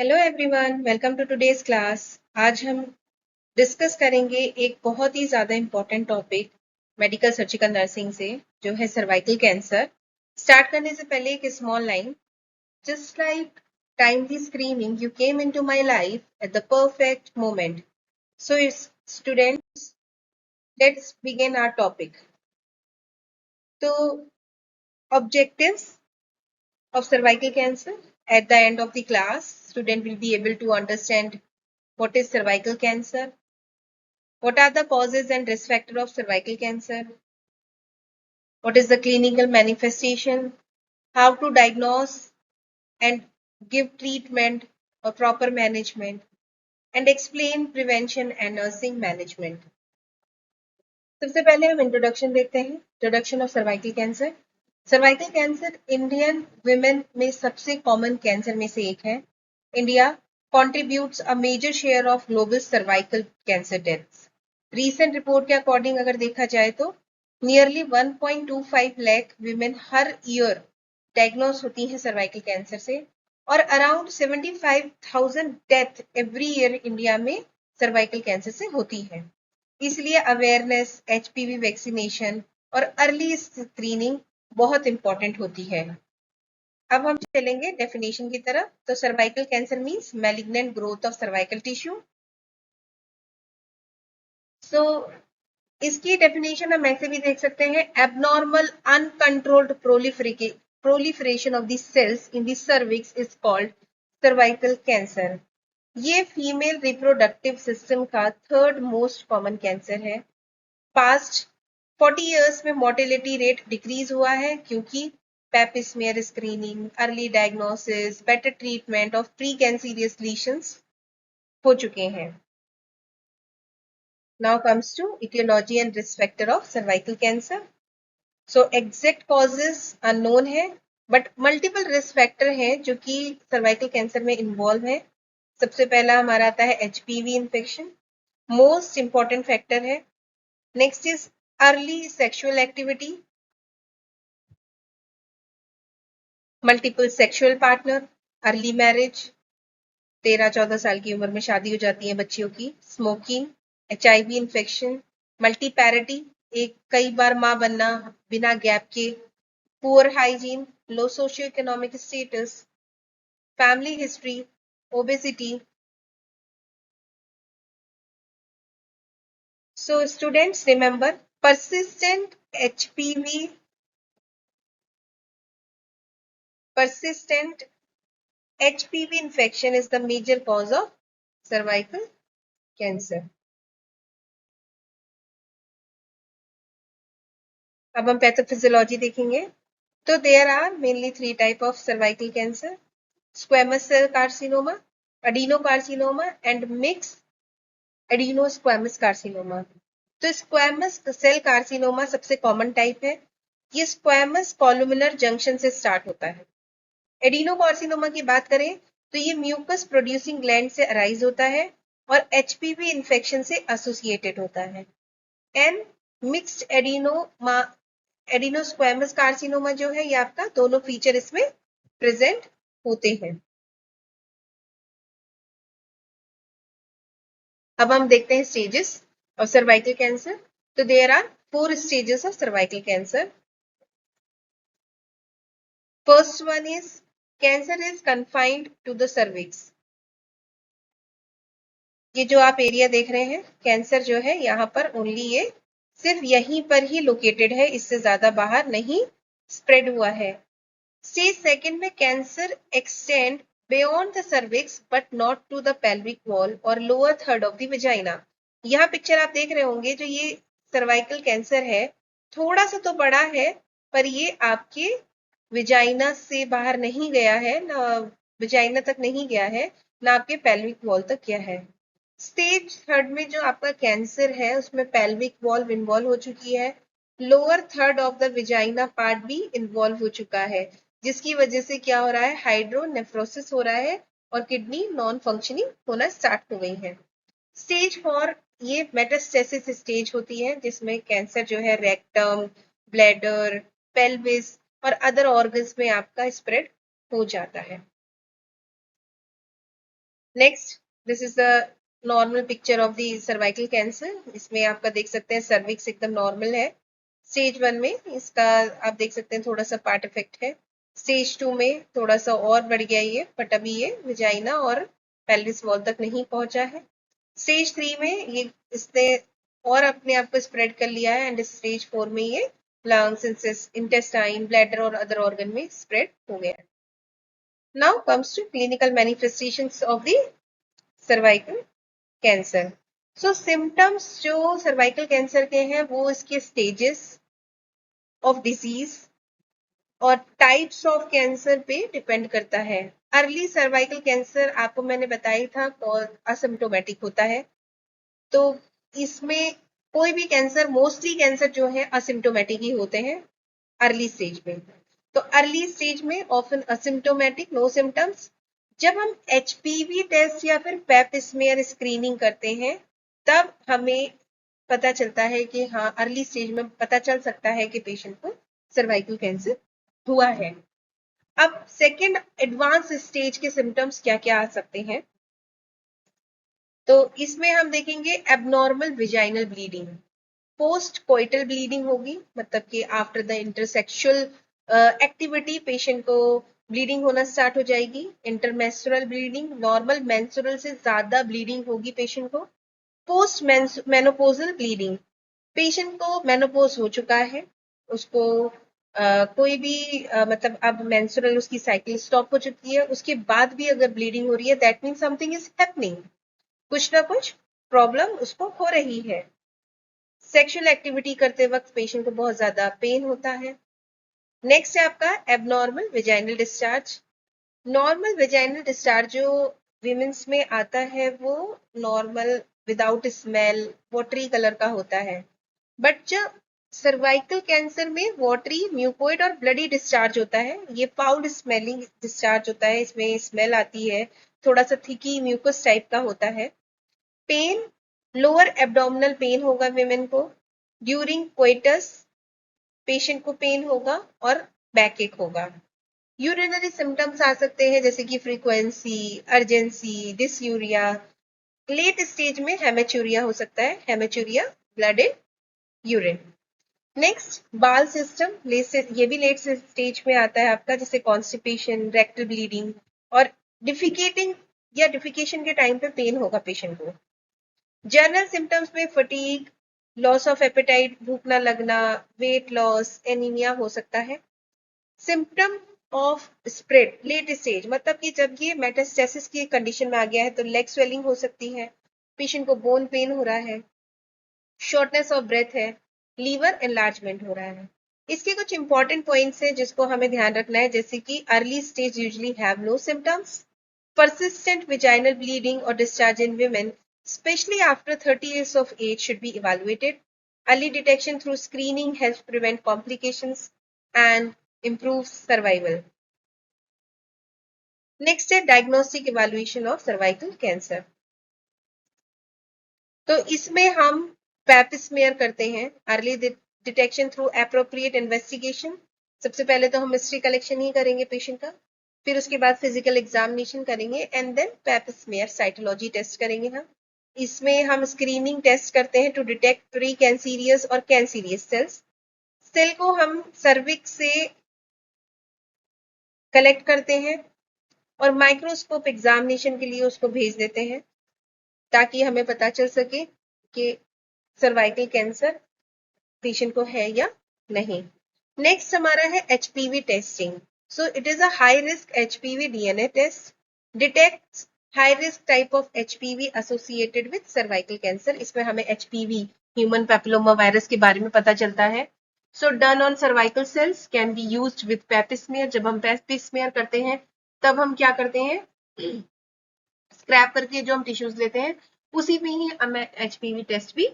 Hello everyone, welcome to today's class. आज हम discuss करेंगे एक बहुत ही ज़्यादा important topic medical surgical nursing से, जो है सर्वाइकल कैंसर। स्टार्ट करने से पहले एक small line. Just like timely screening, you came into my life at the perfect moment. So students, let's begin our topic. तो objectives of cervical cancer. At the end of the class, student will be able to understand what is cervical cancer, what are the causes and risk factor of cervical cancer, what is the clinical manifestation, how to diagnose and give treatment or proper management, and explain prevention and nursing management. सबसे पहले हम introduction देखते हैं। Introduction of cervical cancer. Cervical cancer Indian women में सबसे common cancer में से एक है। India contributes a major share of global cervical cancer deaths. Recent report के अकॉर्डिंग अगर देखा जाए तो नियरली 1.25 लाख women हर ईयर डायग्नोस होती हैं सर्वाइकल कैंसर से, और around 75,000 death every year India में सर्वाइकल कैंसर से होती है। इसलिए अवेयरनेस, एचपीवी वैक्सीनेशन और अर्ली स्क्रीनिंग बहुत इंपॉर्टेंट होती है। अब हम चलेंगे डेफिनेशन की तरफ। तो cervical cancer means malignant growth of cervical tissue. So इसकी डेफिनेशन हम ऐसे भी देख सकते हैं, abnormal uncontrolled proliferation of the cells in the cervix is called cervical cancer. ये फीमेल रिप्रोडक्टिव सिस्टम का थर्ड मोस्ट कॉमन कैंसर है। पास्ट 40 इयर्स में मोर्टेलिटी रेट डिक्रीज हुआ है क्योंकि pap smear screening, early diagnosis, better treatment of pre cancerous lesions हो चुके हैं। Now comes to etiology and risk factor of cervical cancer. So exact causes unknown है, but multiple risk factor हैं जो कि सर्वाइकल कैंसर में इन्वॉल्व है। सबसे पहला हमारा आता है HPV infection, most important factor है। Next is early sexual activity, multiple sexual partner, early marriage, 13-14 साल की उम्र में शादी हो जाती है बच्चियों की, स्मोकिंग, एचआईवी इन्फेक्शन, मल्टीपैरिटी, एक कई बार मां बनना बिना गैप के, poor hygiene, low socio economic status, family history, obesity. So students remember, persistent HPV infection is the major cause of cervical cancer. अब हम पैथोफिजियोलॉजी देखेंगे। तो there are mainly 3 type of cervical cancer: squamous cell carcinoma, adenocarcinoma and mix adenosquamous carcinoma. तो squamous cell carcinoma सबसे common type है। ये squamous columnar junction से start होता है। एडिनोकार्सिनोमा की बात करें तो ये म्यूकस प्रोड्यूसिंग ग्लैंड से अराइज होता है और एचपीवी इन्फेक्शन से एसोसिएटेड होता है। एंड मिक्स्ड एडिनोस्क्वेमस कार्सिनोमा जो है, ये आपका दोनों फीचर इसमें प्रेजेंट होते हैं। अब हम देखते हैं स्टेजेस ऑफ सर्वाइकल कैंसर। तो there are 4 stages of cervical cancer. First one is cancer is confined to the cervix. ये जो आप एरिया देख रहे हैं, कैंसर जो है यहाँ पर ओनली ये सिर्फ यहीं पर ही लोकेटेड है, इससे ज्यादा बाहर नहीं स्प्रेड हुआ है। स्टेज सेकंड में cancer extend beyond the cervix but not to the pelvic wall और lower third of the vagina. यहाँ पिक्चर आप देख रहे होंगे, जो ये सर्वाइकल कैंसर है थोड़ा सा तो बड़ा है, पर ये आपके विजाइना से बाहर नहीं गया है, ना विजाइना तक नहीं गया है, ना आपके पेल्विक वॉल तक गया है। स्टेज थर्ड में जो आपका कैंसर है उसमें पेल्विक वॉल्व इन्वॉल्व हो चुकी है, lower third of the vagina part भी इन्वॉल्व हो चुका है, जिसकी वजह से क्या हो रहा है, हाइड्रोनेफ्रोसिस हो रहा है और किडनी नॉन फंक्शनिंग होना स्टार्ट हो गई है। स्टेज 4 ये मेटास्टेसिस स्टेज होती है, जिसमें कैंसर जो है रेक्टम, ब्लैडर, पेल्विस और अदर ऑर्गन्स में आपका स्प्रेड हो जाता है। Next, this is the normal picture of the cervical cancer. इसमें आपका देख सकते हैं सर्विक्स एकदम नॉर्मल है। स्टेज 1 में इसका आप देख सकते हैं थोड़ा सा पार्ट इफेक्ट है। स्टेज 2 में थोड़ा सा और बढ़ गया ये, बट अभी ये विजाइना और पेल्विस वॉल तक नहीं पहुंचा है। स्टेज 3 में ये इसने और अपने आप को स्प्रेड कर लिया है, एंड स्टेज 4 में ये लंग्स, इंटेस्टाइन, ब्लैडर और अदर ऑर्गन में स्प्रेड हो गया है। Now comes to clinical manifestations of the cervical cancer. So symptoms जो सर्वाइकल कैंसर के हैं वो इसके स्टेजेस ऑफ डिजीज और टाइप्स ऑफ कैंसर पे डिपेंड करता है। अर्ली सर्वाइकल कैंसर आपको मैंने बताया था असिम्प्टोमेटिक होता है, तो इसमें कोई भी कैंसर, मोस्टली कैंसर जो है असिम्प्टोमेटिक ही होते हैं अर्ली स्टेज में। तो अर्ली स्टेज में ऑफन असिम्प्टोमेटिक, नो सिम्टम्स। जब हम एचपीवी टेस्ट या फिर पेप स्मीयर स्क्रीनिंग करते हैं तब हमें पता चलता है कि हाँ, अर्ली स्टेज में पता चल सकता है कि पेशेंट को सर्वाइकल कैंसर हुआ है। अब सेकेंड एडवांस स्टेज के सिम्टम्स क्या क्या आ सकते हैं, तो इसमें हम देखेंगे abnormal vaginal bleeding, post coital bleeding होगी, मतलब कि आफ्टर द इंटरसेक्सुअल एक्टिविटी पेशेंट को ब्लीडिंग होना स्टार्ट हो जाएगी। इंटरमेंस्ट्रुअल ब्लीडिंग, नॉर्मल मेंस्ट्रुअल से ज्यादा ब्लीडिंग होगी पेशेंट को। पोस्ट मेनोपोजल ब्लीडिंग, पेशेंट को मेनोपोज हो चुका है, उसको कोई भी मतलब अब मेंस्ट्रुअल उसकी साइकिल स्टॉप हो चुकी है, उसके बाद भी अगर ब्लीडिंग हो रही है, that mean something is happening, कुछ ना कुछ प्रॉब्लम उसको हो रही है। सेक्सुअल एक्टिविटी करते वक्त पेशेंट को बहुत ज्यादा पेन होता है। नेक्स्ट है आपका abnormal vaginal discharge. Normal vaginal discharge जो विमेंस में आता है वो normal, without smell, watery colour का होता है। बट जब सर्वाइकल कैंसर में वाटरी, म्यूकोइड और ब्लडी डिस्चार्ज होता है, ये फाउल स्मेलिंग डिस्चार्ज होता है, इसमें स्मेल आती है, थोड़ा सा थिकी म्यूकस टाइप का होता है। पेन, लोअर एब्डोमिनल पेन होगा विमेन को। ड्यूरिंग कोइटस पेशेंट को पेन होगा और बैक एक होगा। यूरिनरी सिम्टम्स आ सकते हैं जैसे कि frequency, urgency, dysuria. Late stage में हेमेचूरिया हो सकता है, haematuria, blood in urine. Next, bowel system, ये भी लेट स्टेज में आता है आपका, जैसे कॉन्स्टिपेशन, रेक्टल ब्लीडिंग और डिफिकेटिंग या डिफिकेशन के टाइम पे पेन होगा पेशेंट को। जनरल सिम्टम्स में फटीग, लॉस ऑफ एपेटाइट, भूख न लगना, वेट लॉस, एनीमिया हो सकता है। Symptom of spread late stage, मतलब कि जब ये मेटास्टेसिस की कंडीशन में आ गया है तो लेग स्वेलिंग हो सकती है, पेशेंट को बोन पेन हो रहा है, शॉर्टनेस ऑफ ब्रेथ है, लीवर एनलार्जमेंट हो रहा है। इसके कुछ इंपॉर्टेंट पॉइंट्स हैं जिसको हमें ध्यान रखना है, जैसे कि early stage usually have no symptoms, persistent vaginal bleeding or discharge in women, especially after 30 years of age, should be evaluated. Early detection through screening helps prevent complications and improves survival. Next है diagnostic evaluation of cervical cancer. तो इसमें हम pipe smear करते हैं, early detection through appropriate investigation. सबसे पहले तो हम हिस्ट्री कलेक्शन ही करेंगे पेशेंट का, फिर उसके बाद फिजिकल एग्जामिनेशन करेंगे and then pap smear cytology test करेंगे हम। इसमें हम स्क्रीनिंग टेस्ट करते हैं टू डिटेक्ट प्री कैंसीरियस और कैंसीरियस सेल्स। सेल को हम सर्विक्स से कलेक्ट करते हैं और माइक्रोस्कोप एग्जामिनेशन के लिए उसको भेज देते हैं ताकि हमें पता चल सके कि सर्वाइकल कैंसर पेशेंट को है या नहीं। नेक्स्ट हमारा है HPV testing. So it is a high risk HPV DNA test, detects high risk type of HPV associated with cervical cancer. इसमें हमें एचपीवी, ह्यूमन पैपिलोमा वायरस के बारे में पता चलता है। So done on cervical cells can be used with pap smear. जब हम पैप स्मीयर करते हैं तब हम क्या करते हैं, स्क्रैप करके जो हम टिश्यूज लेते हैं उसी में ही हम एचपीवी टेस्ट भी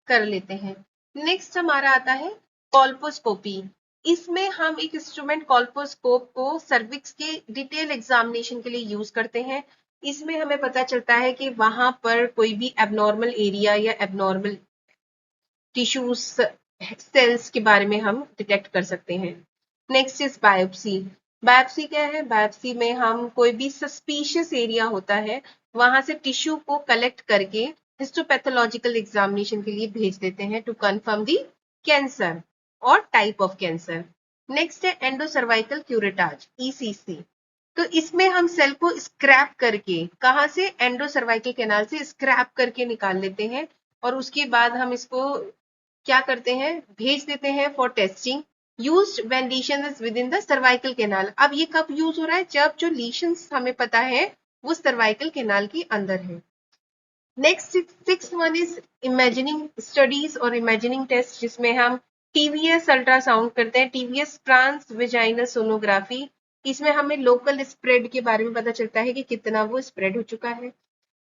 कर लेते हैं। नेक्स्ट हमारा आता है कॉल्पोस्कोपी। इसमें हम एक इंस्ट्रूमेंट कॉल्पोस्कोप को सर्विक्स के डिटेल एग्जामिनेशन के लिए यूज करते हैं। इसमें हमें पता चलता है कि वहां पर कोई भी एबनॉर्मल एरिया या एबनॉर्मल टिश्यूज, सेल्स के बारे में हम डिटेक्ट कर सकते हैं। Next is biopsy. बायोप्सी क्या है? बायोप्सी में हम कोई भी सस्पिशियस एरिया होता है वहां से टिश्यू को कलेक्ट करके हिस्टोपैथोलॉजिकल एग्जामिनेशन के लिए भेज देते हैं टू कंफर्म दी कैंसर और टाइप ऑफ कैंसर। नेक्स्ट है एंडोसर्वाइकल क्यूरेटाज, ईसीसी। तो इसमें हम सेल को स्क्रैप करके, कहां से? एंडोसर्वाइकल कैनाल से स्क्रैप करके निकाल लेते हैं और उसके बाद हम इसको क्या करते हैं? भेज देते हैं for testing. Used when लीशन is with in the cervical canal. अब ये कब यूज हो रहा है? जब जो लीशंस हमें पता है वो सर्वाइकल कैनाल के अंदर है। Next six one is imagining studies और इमेजिनिंग टेस्ट, जिसमें हम टीवीएस अल्ट्रासाउंड करते हैं, टीवीएस ट्रांस वेजाइनल सोनोग्राफी। इसमें हमें लोकल स्प्रेड के बारे में पता चलता है कि कितना वो स्प्रेड हो चुका है।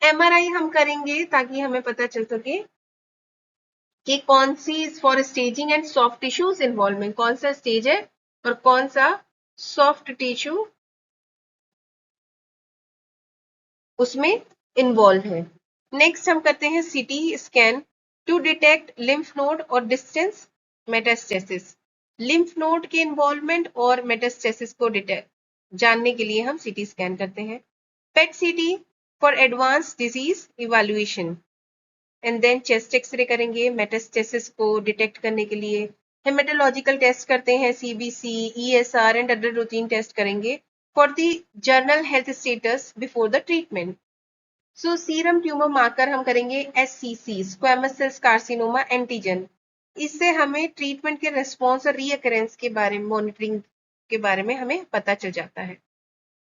एमआरआई हम करेंगे ताकि हमें पता चल सके कि कौन सी for staging and soft tissues involvement, कौन सा स्टेज है और कौन सा सॉफ्ट टिश्यू उसमें इन्वॉल्व है। नेक्स्ट हम करते हैं CT scan to detect lymph node और डिस्टेंस मेटास्टेसिस। लिम्फ नोड के इन्वॉल्वमेंट और मेटास्टेसिस को डिटेक्ट जानने के लिए हम सीटी स्कैन करते हैं। PET CT for advance disease evaluation. And then chest X ray करेंगे मेटास्टेसिस को डिटेक्ट करने के लिए। हेमेटोलॉजिकल टेस्ट करते हैं, CBC, ESR and other routine test करेंगे for the general health status before the treatment. So serum tumour marker हम करेंगे SCC, squamous cell carcinoma antigen. इससे हमें ट्रीटमेंट के रेस्पॉन्स और रीअकरेंस के बारे में, मॉनिटरिंग के बारे में हमें पता चल जाता है।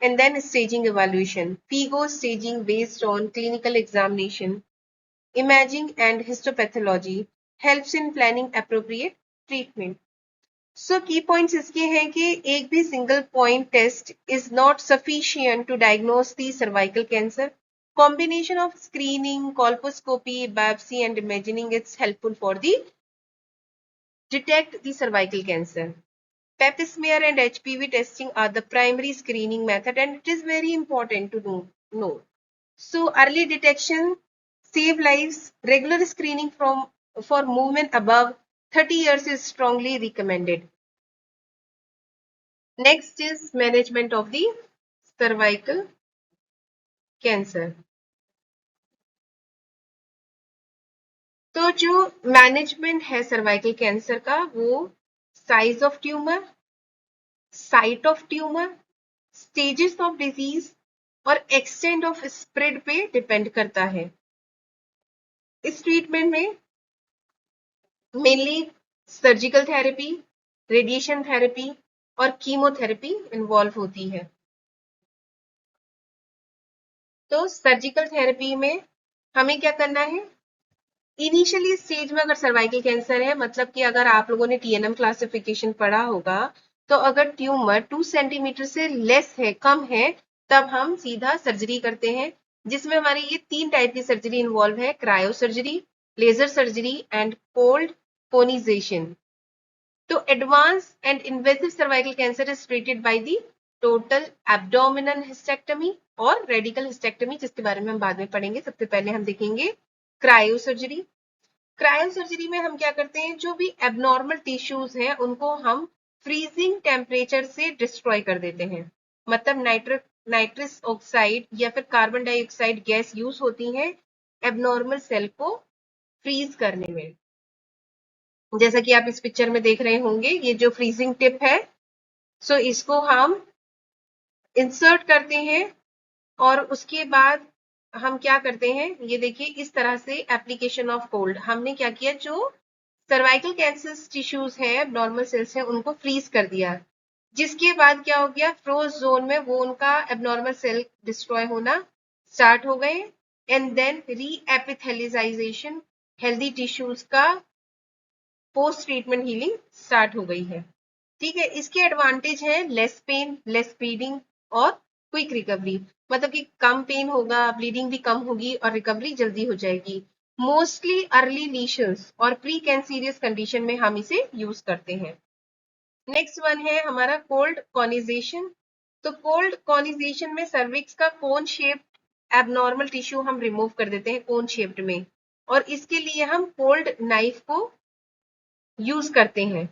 And then staging evaluation, FIGO staging based on clinical examination, imaging and histopathology helps in planning appropriate treatment. So key points इसके हैं कि एक भी single point test is not sufficient to diagnose the cervical cancer. Combination of screening, colposcopy, biopsy and imaging is helpful for the detect the cervical cancer. Pap smear and HPV testing are the primary screening method and it is very important to know. So early detection save lives. Regular screening for women above 30 years is strongly recommended. Next is management of the cervical cancer. तो जो management है cervical cancer का, वो size of tumour, site of tumour, stages of disease और extent of spread पे depend करता है। इस ट्रीटमेंट में mainly surgical therapy, radiation therapy और कीमोथेरेपी इन्वॉल्व होती है। तो सर्जिकल थेरेपी में हमें क्या करना है? इनिशियली स्टेज में अगर सर्वाइकल कैंसर है, मतलब कि अगर आप लोगों ने टीएनएम क्लासिफिकेशन पढ़ा होगा, तो अगर ट्यूमर 2 सेंटीमीटर से लेस है, कम है, तब हम सीधा सर्जरी करते हैं, जिसमें हमारी ये 3 टाइप की सर्जरी इन्वॉल्व है, cryo surgery, laser surgery and cold conization. So advance and invasive cervical cancer is treated by the total abdominal hysterectomy और रेडिकल हिस्टेक्टमी, जिसके बारे में हम बाद में पढ़ेंगे। सबसे पहले हम देखेंगे क्रायो सर्जरी। क्रायो सर्जरी में हम क्या करते हैं? जो भी एबनॉर्मल टिश्यूज हैं उनको हम फ्रीजिंग टेम्परेचर से डिस्ट्रॉय कर देते हैं। मतलब नाइट्रस ऑक्साइड या फिर कार्बन डाइऑक्साइड गैस यूज होती है एबनॉर्मल सेल को फ्रीज करने में। जैसा कि आप इस पिक्चर में देख रहे होंगे, ये जो फ्रीजिंग टिप है, सो इसको हम इंसर्ट करते हैं और उसके बाद हम क्या करते हैं, ये देखिए इस तरह से एप्लीकेशन ऑफ कोल्ड। हमने क्या किया, जो सर्वाइकल कैंसर टिश्यूज है, नॉर्मल सेल्स है, उनको फ्रीज कर दिया, जिसके बाद क्या हो गया, फ्रोज जोन में वो उनका एबनॉर्मल सेल डिस्ट्रॉय होना स्टार्ट हो गए। एंड देन री एपिथेलिजाइजेशन, हेल्दी टिश्यूज का पोस्ट ट्रीटमेंट हीलिंग स्टार्ट हो गई है। ठीक है, इसके एडवांटेज है लेस पेन, लेस ब्लीडिंग और क्विक रिकवरी। मतलब कि कम पेन होगा, ब्लीडिंग भी कम होगी और रिकवरी जल्दी हो जाएगी। मोस्टली अर्ली लीशंस और प्री कैंसीरियस कंडीशन में हम इसे यूज करते हैं। नेक्स्ट वन है हमारा कोल्ड कॉनिजेशन। तो कोल्ड कॉनिजेशन में सर्विक्स का कोन शेप्ड एबनॉर्मल टिश्यू हम रिमूव कर देते हैं कोन शेप्ड में, और इसके लिए हम कोल्ड नाइफ को यूज करते हैं।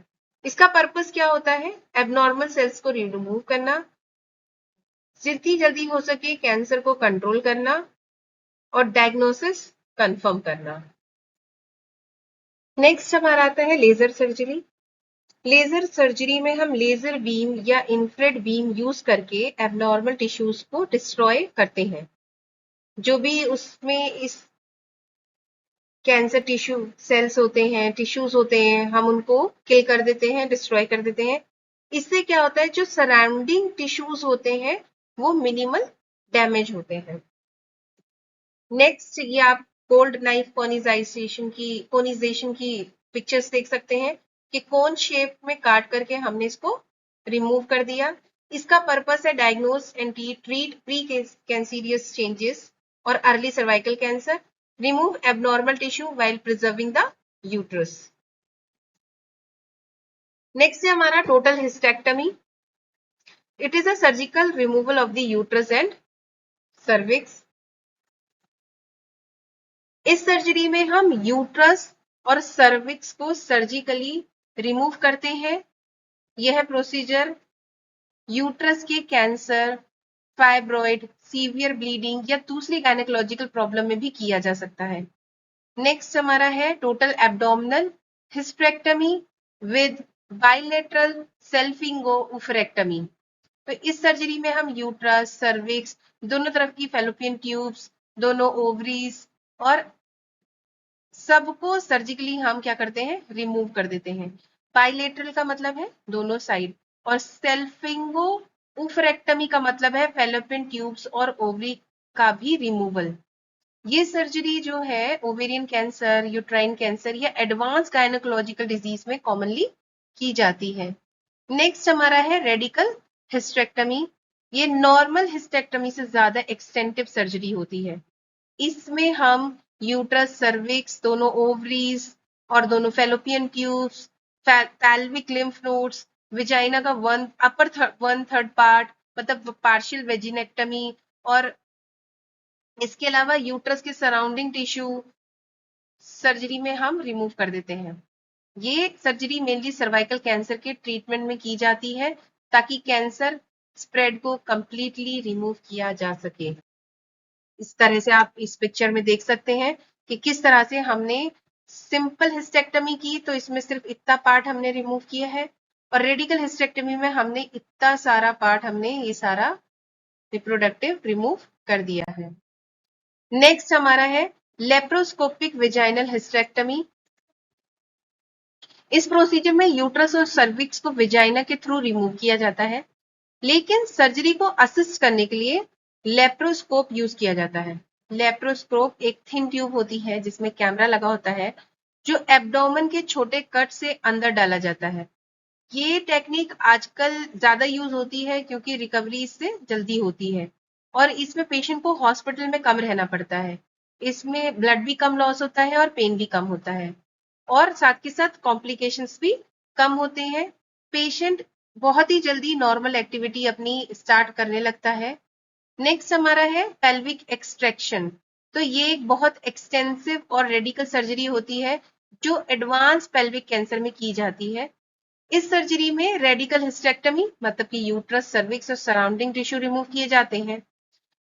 इसका पर्पस क्या होता है? एबनॉर्मल सेल्स को रिमूव करना, जितनी जल्दी हो सके कैंसर को कंट्रोल करना और डायग्नोसिस कंफर्म करना। नेक्स्ट हमारा आता है लेजर सर्जरी। लेजर सर्जरी में हम लेजर बीम या इंफ्रारेड बीम यूज करके एबनॉर्मल टिश्यूज को डिस्ट्रॉय करते हैं। जो भी उसमें इस कैंसर टिश्यू सेल्स होते हैं, टिश्यूज होते हैं, हम उनको किल कर देते हैं, डिस्ट्रॉय कर देते हैं। इससे क्या होता है, जो सराउंडिंग टिश्यूज होते हैं वो मिनिमल डैमेज होते हैं। नेक्स्ट ये आप कोल्ड नाइफ कोनिजाइजेशन की पिक्चर्स देख सकते हैं कि कोन शेप में काट करके हमने इसको रिमूव कर दिया। इसका पर्पस है diagnose and treat pre cancerous changes और early cervical cancer, remove abnormal tissue while preserving the uterus. Next है हमारा total hysterectomy. It is a surgical removal of the uterus and cervix. इस surgery में हम uterus और cervix को surgically remove करते हैं। यह प्रोसीजर यूट्रस के कैंसर, फाइब्रॉइड, सीवियर ब्लीडिंग या दूसरी गायनेकोलॉजिकल प्रॉब्लम में भी किया जा सकता है। नेक्स्ट हमारा है total abdominal hysterectomy with bilateral salpingo oophorectomy. तो इस सर्जरी में हम यूट्रस, सर्विक्स, दोनों तरफ की फैलोपियन ट्यूब्स, दोनों ओवरीज और सबको सर्जिकली हम क्या करते हैं, रिमूव कर देते हैं। बाइलेटरल का मतलब है दोनों साइड, और सेल्फिंगो उफरेक्टमी का मतलब है फैलोपियन ट्यूब्स और ओवरी का भी रिमूवल। ये सर्जरी जो है ओवेरियन कैंसर, यूट्राइन कैंसर या एडवांस गायनेकोलॉजिकल डिजीज में कॉमनली की जाती है। नेक्स्ट हमारा है रेडिकल हिस्टेरेक्टमी। ये नॉर्मल हिस्टेरेक्टमी से ज्यादा एक्सटेंसिव सर्जरी होती है। इसमें हम यूट्रस, सर्विक्स, दोनों ओवरीज और दोनों fallopian tubes, pelvic lymph nodes, vagina का वन थर्ड पार्ट मतलब पार्शियल वेजिनेक्टमी, और इसके अलावा यूट्रस के सराउंडिंग टिश्यू सर्जरी में हम रिमूव कर देते हैं। ये सर्जरी मेनली सर्वाइकल कैंसर के ट्रीटमेंट में की जाती है ताकि कैंसर स्प्रेड को कंप्लीटली रिमूव किया जा सके। इस तरह से आप इस पिक्चर में देख सकते हैं कि किस तरह से हमने सिंपल हिस्टेक्टमी की तो इसमें सिर्फ इतना पार्ट हमने रिमूव किया है, और रेडिकल हिस्टेक्टमी में हमने इतना सारा पार्ट, हमने ये सारा रिप्रोडक्टिव रिमूव कर दिया है। नेक्स्ट हमारा है लेप्रोस्कोपिक विजाइनल हिस्टेक्टमी। इस प्रोसीजर में यूट्रस और सर्विक्स को विजाइना के थ्रू रिमूव किया जाता है, लेकिन सर्जरी को असिस्ट करने के लिए लेप्रोस्कोप यूज किया जाता है। लेप्रोस्कोप एक थिन ट्यूब होती है जिसमें कैमरा लगा होता है, जो एब्डोमेन के छोटे कट से अंदर डाला जाता है। ये टेक्निक आजकल ज्यादा यूज होती है क्योंकि रिकवरी इससे जल्दी होती है, और इसमें पेशेंट को हॉस्पिटल में कम रहना पड़ता है। इसमें ब्लड भी कम लॉस होता है और पेन भी कम होता है, और साथ के साथ कॉम्प्लिकेशंस भी कम होते हैं। पेशेंट बहुत ही जल्दी नॉर्मल एक्टिविटी अपनी स्टार्ट करने लगता है। नेक्स्ट हमारा है पेल्विक एक्सट्रैक्शन। तो ये एक बहुत एक्सटेंसिव और रेडिकल सर्जरी होती है जो एडवांस पेल्विक कैंसर में की जाती है। इस सर्जरी में रेडिकल हिस्टेक्टमी मतलब कि यूट्रस, सर्विक्स और सराउंडिंग टिश्यू रिमूव किए जाते हैं।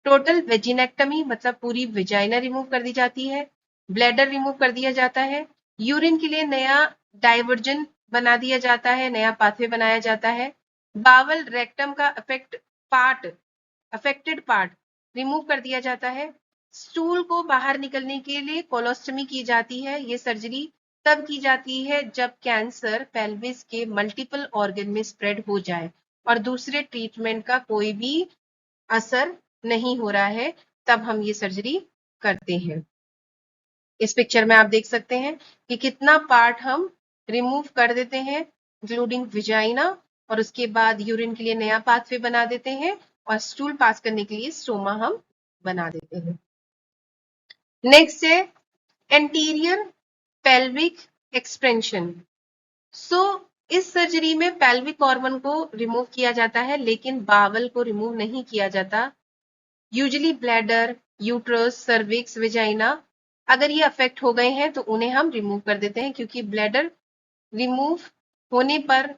टोटल वेजिनेक्टमी मतलब पूरी विजाइना रिमूव कर दी जाती है। ब्लैडर रिमूव कर दिया जाता है। यूरिन के लिए नया डाइवर्जन बना दिया जाता है, नया पाथवे बनाया जाता है। बावल रेक्टम का अफेक्टेड पार्ट रिमूव कर दिया जाता है। स्टूल को बाहर निकलने के लिए कोलोस्टमी की जाती है। ये सर्जरी तब की जाती है जब कैंसर पेल्विस के मल्टीपल ऑर्गन में स्प्रेड हो जाए और दूसरे ट्रीटमेंट का कोई भी असर नहीं हो रहा है, तब हम ये सर्जरी करते हैं। इस पिक्चर में आप देख सकते हैं कि कितना पार्ट हम रिमूव कर देते हैं, इंक्लूडिंग विजाइना, और उसके बाद यूरिन के लिए नया पाथवे बना देते हैं और स्टूल पास करने के लिए स्टोमा हम बना देते हैं। नेक्स्ट है एंटीरियर पेल्विक एक्सपेंशन। सो इस सर्जरी में पेल्विक ऑर्गन को रिमूव किया जाता है लेकिन बावल को रिमूव नहीं किया जाता। Usually bladder, uterus, cervix, vagina अगर ये अफेक्ट हो गए हैं तो उन्हें हम रिमूव कर देते हैं, क्योंकि ब्लैडर रिमूव होने पर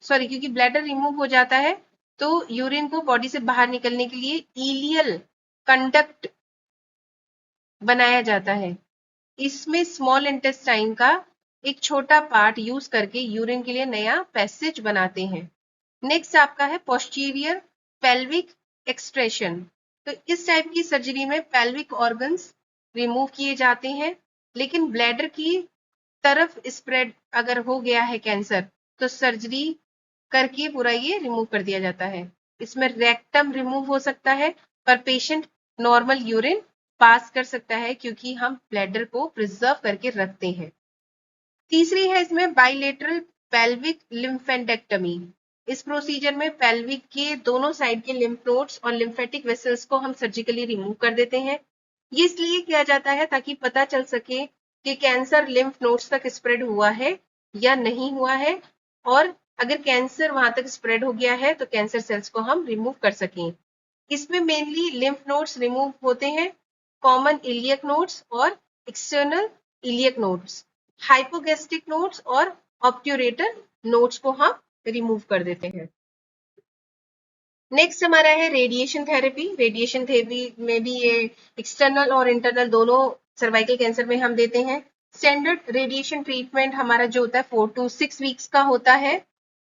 क्योंकि ब्लैडर रिमूव हो जाता है तो यूरिन को बॉडी से बाहर निकलने के लिए इलियल कंडक्ट बनाया जाता है। इसमें स्मॉल इंटेस्टाइन का एक छोटा पार्ट यूज करके यूरिन के लिए नया पैसेज बनाते हैं। नेक्स्ट आपका है पोस्टीरियर पेल्विक एक्सट्रेशन। तो इस टाइप की सर्जरी में पेल्विक ऑर्गन्स रिमूव किए जाते हैं, लेकिन ब्लैडर की तरफ स्प्रेड अगर हो गया है कैंसर तो सर्जरी करके पूरा ये रिमूव कर दिया जाता है। इसमें रेक्टम रिमूव हो सकता है पर पेशेंट नॉर्मल यूरिन पास कर सकता है क्योंकि हम ब्लैडर को प्रिजर्व करके रखते हैं। तीसरी है इसमें बाइलेटरल पेल्विक लिम्फेडेक्टमी। इस प्रोसीजर में पेल्विक के दोनों साइड के लिम्फ नोड्स और लिम्फेटिक वेसल्स को हम सर्जिकली रिमूव कर देते हैं। ये इसलिए किया जाता है ताकि पता चल सके कि कैंसर लिम्फ नोड्स तक स्प्रेड हुआ है या नहीं हुआ है, और अगर कैंसर वहां तक स्प्रेड हो गया है तो कैंसर सेल्स को हम रिमूव कर सकें। इसमें मेनली लिम्फ नोड्स रिमूव होते हैं, कॉमन इलियक नोड्स और external iliac nodes, hypogastric nodes और ऑब्ट्यूरेटर नोड्स को हम रिमूव कर देते हैं। नेक्स्ट हमारा है रेडिएशन थेरेपी। रेडिएशन थेरेपी में भी ये एक्सटर्नल और इंटरनल दोनों सर्वाइकल कैंसर में हम देते हैं। स्टैंडर्ड रेडिएशन ट्रीटमेंट हमारा जो होता है 4 to 6 वीक्स का होता है,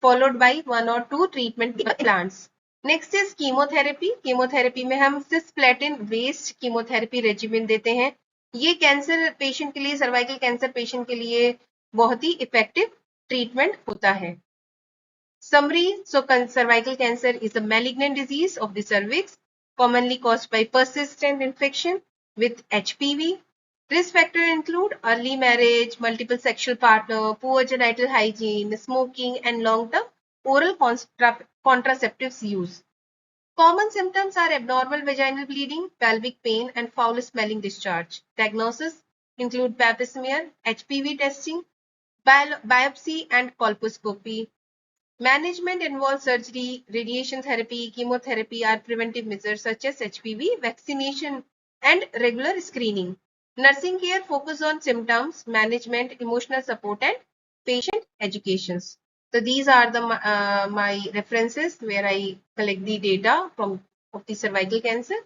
followed by 1 or 2 treatment plans. Next is chemotherapy. Chemotherapy में हम सिस्प्लेटिन बेस्ड कीमोथेरेपी रेजिमेन देते हैं। ये कैंसर पेशेंट के लिए, सर्वाइकल कैंसर पेशेंट के लिए बहुत ही इफेक्टिव ट्रीटमेंट होता है। Summary: so cervical cancer is a malignant disease of the cervix commonly caused by persistent infection with HPV. Risk factors include early marriage, multiple sexual partner, poor genital hygiene, smoking, and long-term oral contraceptives use. Common symptoms are abnormal vaginal bleeding, pelvic pain, and foul-smelling discharge. Diagnosis include pap smear, HPV testing, biopsy, and colposcopy. Management involves surgery, radiation therapy, chemotherapy, or preventive measures such as HPV vaccination and regular screening. Nursing care focuses on symptoms, management, emotional support, and patient education. So these are the my references where I collect the data from of the cervical cancer.